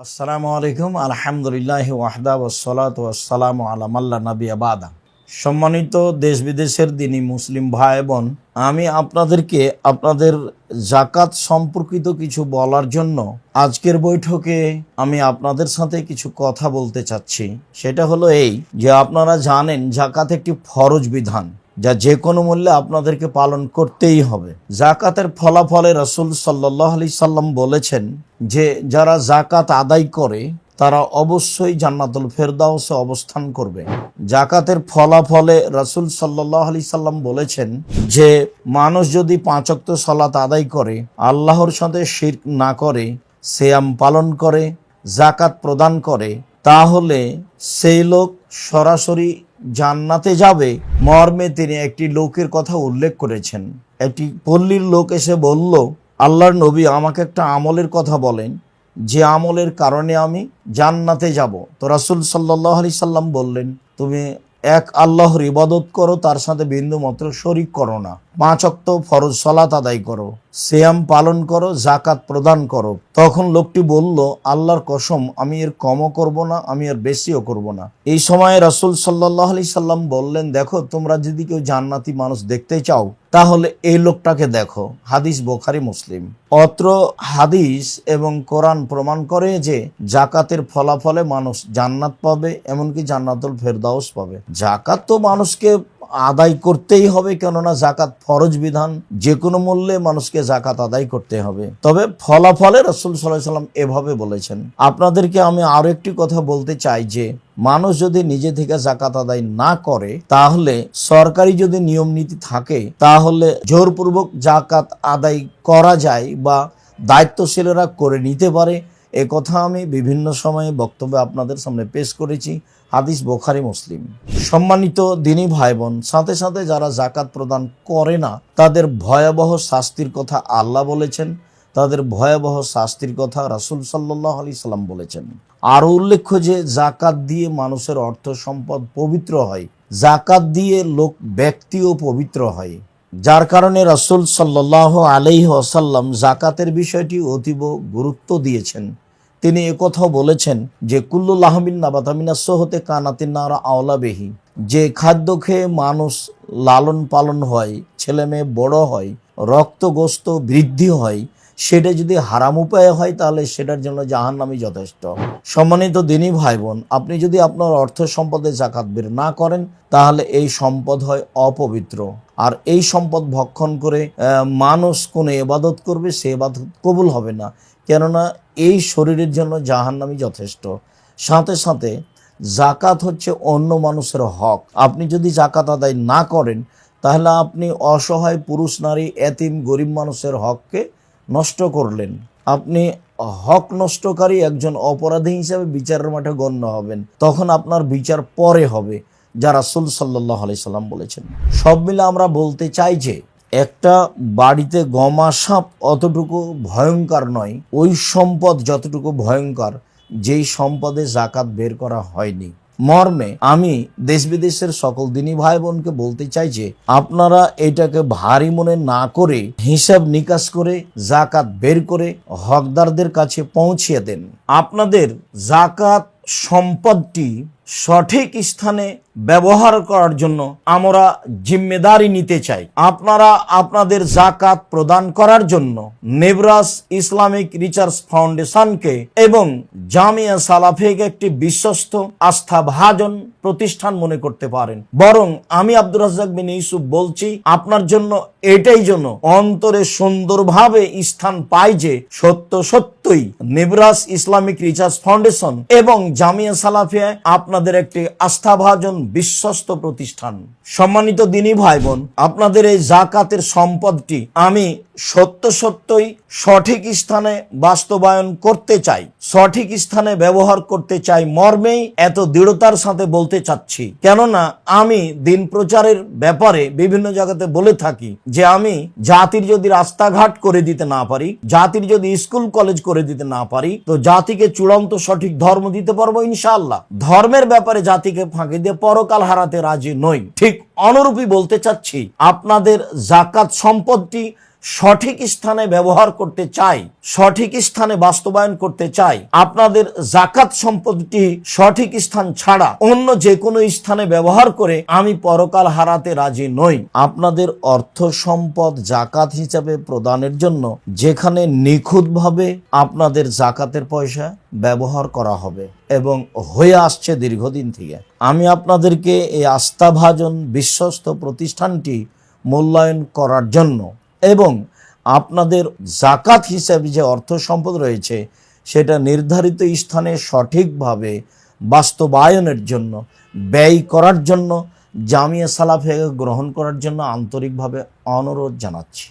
আসসালামু আলাইকুম আলহামদুলিল্লাহ ওয়াহদা ওয়াসসালাতু ওয়াসসালামু আলা মাল্লা নাবিয়্যা বাদা। সম্মানিত দেশ বিদেশের দিনী মুসলিম ভাই বোন, আমি আপনাদেরকে আপনাদের যাকাত সম্পর্কিত কিছু বলার জন্য আজকের বৈঠকে আমি আপনাদের সাথে কিছু কথা বলতে চাচ্ছি। সেটা হলো এই যে আপনারা জানেন যাকাত একটি ফরজ বিধান, যা যে কোনো মূল্যে আপনাদেরকে পালন করতেই হবে। যাকাতের ফলাফলে রাসূল সাল্লাল্লাহু আলাইহি সাল্লাম বলেছেন যে যারা যাকাত আদায় করে তারা অবশ্যই জান্নাতুল ফেরদাউসে অবস্থান করবে। যাকাতের ফলাফলে রাসূল সাল্লাল্লাহু আলাইহি সাল্লাম বলেছেন যে মানুষ যদি 5 ওয়াক্ত সালাত আদায় করে, আল্লাহর সাথে শিরক না করে, সিয়াম পালন করে, যাকাত প্রদান করে, তাহলে সেই লোক সরাসরি জান্নাতে যাবে মর্মে তিনি একটি লোকের কথা উল্লেখ করেছেন। একটি পল্লীর লোক এসে বলল, আল্লাহর নবী, আমাকে একটা আমলের কথা বলেন যে আমলের কারণে আমি জান্নাতে যাব। তো রাসূল সাল্লাল্লাহু আলাইহি সাল্লাম বললেন, তুমি এক আল্লাহর ইবাদত করো, তার সাথে বিন্দু মাত্র শরিক করো না, 5 ওয়াক্ত ফরজ সালাত আদায় করো, সিয়াম পালন করো, যাকাত প্রদান করো। তখন লোকটি বলল, আল্লাহর কসম, আমি এর কমও করব না, আমি এর বেশিও করব না। এই সময় রাসূল সাল্লাল্লাহু আলাইহি সাল্লাম বললেন, দেখো, তোমরা যদি কেউ জান্নাতি মানুষ দেখতে চাও তাহলে এই লোকটাকে দেখো। হাদিস বুখারী মুসলিম। অত্র হাদিস এবং কোরআন প্রমাণ করে যে যাকাতের ফলাফলে মানুষ জান্নাত পাবে, এমনকি জান্নাতুল ফেরদাউস পাবে। যাকাত তো মানুষকে আদায় করতেই হবে, কেননা যাকাত ফরজ বিধান, যে কোনো মূল্যে মানুষকে যাকাত আদায় করতে হবে। তবে ফলাফলে রাসূল সাল্লাল্লাহু আলাইহি সাল্লাম এভাবে বলেছেন। আপনাদেরকে আমি আরো একটি কথা বলতে চাই যে মানুষ যদি নিজে থেকে যাকাত আদায় না করে, তাহলে সরকারি যদি নিয়ম নীতি থাকে তাহলে জোরপূর্বক যাকাত আদায় করা যায় বা দায়িত্বশীলরা করে নিতে পারে। এ কথা আমি বিভিন্ন সময়ে বক্তব্যে আপনাদের সামনে পেশ করেছি। হাদিস বুখারী মুসলিম। সম্মানিত দিনী ভাই বোন, সাথে সাথে যারা যাকাত প্রদান করে না তাদের ভয়াবহ শাস্তির কথা আল্লাহ বলেছেন, তাদের ভয়াবহ শাস্তির কথা রাসূল সাল্লাল্লাহু আলাইহি সাল্লাম বলেছেন। আরো উল্লেখ্য যে যাকাত দিয়ে মানুষের অর্থ সম্পদ পবিত্র হয়, যাকাত দিয়ে লোক ব্যক্তিও পবিত্র হয়, যার কারণে রাসূল সাল্লাল্লাহু আলাইহি ওয়াসাল্লাম যাকাতের বিষয়টি অতীব গুরুত্ব দিয়েছেন। তিনি একথাও বলেছেন যে কুল্লু লাহমিন নাবাতা মিনাস সুহতে কানাতিন নারা আওলা বিহি, যে খাদ্য খেয়ে মানুষ লালন পালন হয়, ছেলে মেয়ে বড় হয়, রক্ত গোস্ত বৃদ্ধি হয়, সেটা যদি হারাম উপায়ে হয় তাহলে সেটার জন্য জাহান্নামই যথেষ্ট। সম্মানিত দিনী ভাই বোন, আপনি যদি আপনার অর্থ সম্পদে যাকাত বের না করেন তাহলে এই সম্পদ হয় অপবিত্র, আর এই সম্পদ ভক্ষণ করে মানুষ কোন ইবাদত করবে, সে ইবাদত কবুল হবে না, কেননা এই শরীরের জন্য জাহান্নামই যথেষ্ট। সাথে সাথে যাকাত হচ্ছে অন্য মানুষের হক। আপনি যদি যাকাত আদায় না করেন তাহলে আপনি অসহায় পুরুষ, নারী, এতিম, গরিব মানুষের হককে নষ্ট করলেন। আপনি হক নষ্টকারী একজন অপরাধী হিসেবে বিচারের মাঠে গণ্য হবেন। তখন আপনার বিচার পরে হবে, যা রাসূল সাল্লাল্লাহু আলাইহি সাল্লাম বলেছেন। সব মিলে আমরা বলতে চাই যে একটা বাড়িতে গমা সাপ অতটুকু ভয়ঙ্কর নয় ওই সম্পদ যতটুকু ভয়ঙ্কর যেই সম্পদে যাকাত বের করা হয়নি। মর্মে আমি দেশ বিদেশের সকল দিনী ভাই বোনকে বলতে চাই যে আপনারা এটাকে ভারী মনে না করে হিসাব নিকাশ করে যাকাত বের করে হকদারদের কাছে পৌঁছিয়ে দেন। আপনাদের যাকাত সম্পদটি সঠিক স্থানে ব্যবহার করার জন্য আমরা জিম্মেদারি নিতে চাই। আপনারা আপনাদের যাকাত প্রদান করার জন্য নেবরাস ইসলামিক রিসার্চ ফাউন্ডেশনকে এবং জামিয়া সালাফিয়াকে একটি বিশ্বস্ত আস্থাভাজন প্রতিষ্ঠান মনে করতে পারেন। বরং আমি আব্দুর রাজ্জাক বিন ইউসুফ বলছি, আপনার জন্য এটাই জন্য অন্তরে সুন্দরভাবে স্থান পায় যে সত্য সত্যই নেবরাস ইসলামিক রিসার্চ ফাউন্ডেশন এবং জামিয়া সালাফিয়া আপনাদের একটি আস্থাভাজন বিশ্বস্ত প্রতিষ্ঠান। সম্মানিত দিনী ভাই বোন, আপনাদের এই যাকাতের সম্পদটি আমি সত্যই সঠিক স্থানে বাস্তবায়ন করতে চাই, সঠিক স্থানে ব্যবহার করতে চাই মর্মেই এত দৃঢ়তার সাথে বলতে চাচ্ছি। কেননা আমি দিন প্রচারের ব্যাপারে বিভিন্ন জায়গাতে বলে থাকি যে আমি জাতির যদি রাস্তাঘাট করে দিতে না পারি, জাতির যদি স্কুল কলেজ করে দিতে না পারি, তো জাতিকে চূড়ান্ত সঠিক ধর্ম দিতে পারবো ইনশাআল্লাহ। ধর্মের ব্যাপারে জাতিকে ফাঁকি দিয়ে পরকাল হারাতে রাজি নই। ঠিক অনুরূপই বলতে চাচ্ছি, আপনাদের যাকাত সম্পদটি সঠিক স্থানে ব্যবহার করতে চাই, সঠিক স্থানে বাস্তবায়ন করতে চাই, আপনাদের জাকাত সম্পদটি সঠিক স্থান ছাড়া অন্য যে কোনো স্থানে ব্যবহার করে আমি পরকাল হারাতে রাজি নই। আপনাদের অর্থ সম্পদ জাকাত হিসাবে প্রদানের জন্য যেখানে নিখুঁতভাবে আপনাদের জাকাতের পয়সা ব্যবহার করা হবে এবং হয়ে আসছে দীর্ঘদিন থেকে, আমি আপনাদেরকে এই আস্থাভাজন বিশ্বস্ত প্রতিষ্ঠানটি মূল্যায়ন করার জন্য এবং আপনাদের জাকাত হিসাবে যে অর্থ সম্পদ রয়েছে সেটা নির্ধারিত স্থানে সঠিকভাবে বাস্তবায়নের জন্য, ব্যয় করার জন্য জামিয়া সালাফিয়া গ্রহণ করার জন্য আন্তরিকভাবে অনুরোধ জানাচ্ছি।